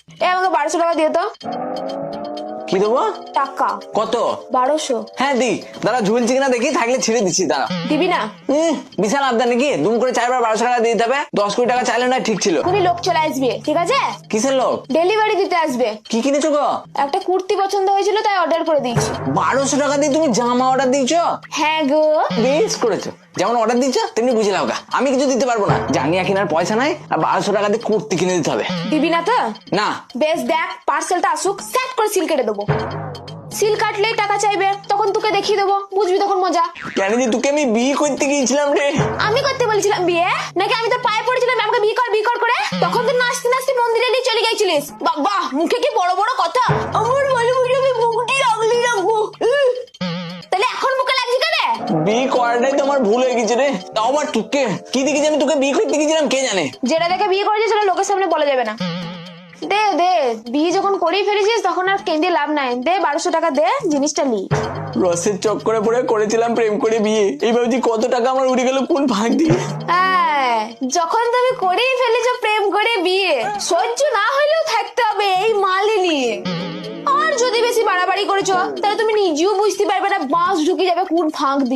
আমাকে 1200 টাকা দিয়ে তো। কি দেবো? টাকা কত? 1200। হ্যাঁ দি, দাঁড়া ঝুলছি কিনা দেখি, থাকলে ছেড়ে দিচ্ছি, দাঁড়া। দিবি না? বিশাল আবদার নাকি? দুম করে 4 বার 1200 টাকা দিয়ে দিতে হবে? 10 কোটি টাকা চাইলে না ঠিক ছিল। এখনই লোক চলে আসবে, ঠিক আছে? কিসের লোক? ডেলিভারি দিতে আসবে। কি কিনেছো গো? একটা কুর্তি পছন্দ হয়েছিল তাই অর্ডার করে দিয়েছি। 1200 টাকা দিয়ে তুমি জামা অর্ডার দিয়েছো? হ্যাঁ গো। বেশ করেছো, যেমন অর্ডার দিচ্ছ তেমনি বুঝে নাও গা। আমি কিছু দিতে পারবো না, জাঙ্গিয়া কেনার পয়সা নাই, আর 1200 টাকা দিয়ে কুর্তি কিনে দিতে হবে। দিবি না তো? না। বেশ দেখ, পার্সেলটা আসুক, সেট করে সিল কেটে দেবো। সিল কাটলেই টাকা চাইবে, তখন তোকে দেখিয়ে দেবো, বুঝবি তখন মজা। কেন যে তোকে আমি বিয়ে করতে গিয়েছিলাম রে। আমি করতে বলেছিলাম বিয়ে, নাকি আমি তোর পায়ে পড়েছিলাম আমাকে বিয়ে কর বিয়ে কর করে? তখন তো নাচতে নাচতে মন্দিরে নিয়ে চলে গেছিলিস। বাবা মুখে কি বড় বড় কথা। আমার বলে মুখে আমি মুখটি রাখলি রাখবো। তাহলে এখন মুখে লাগছে কেন? বিয়ে করাটাই তোমার ভুল হয়ে গেছে রে। তাও আবার তোকে কি দেখে আমি তোকে বিয়ে করতে গেছিলাম কে জানে। যেটা দেখে বিয়ে করেছিস সেটা লোকের সামনে বলা যাবে না। দে দে, বিয়ে যখন করেই ফেলেছিস তখন আর কেঁদে লাভ নাই। দে 1200 টাকা দে, জিনিসটা লি। রসের চক্করে পড়ে করেছিলাম প্রেম করে বিয়ে, এই ভাবছি কত টাকা আমার উড়ে গেল কোন ভাগ দিয়ে। হ্যাঁ, যখন তুমি করেই ফেলেছো প্রেম করে বিয়ে, সহ্য না হলেও থাকতে হবে এই মালে নিয়ে। আর যদি বেশি বাড়াবাড়ি করেছো তাহলে তুমি নিজেও বুঝতে পারবে না বাঁশ ঢুকে যাবে কোন ফাঁক দিয়ে।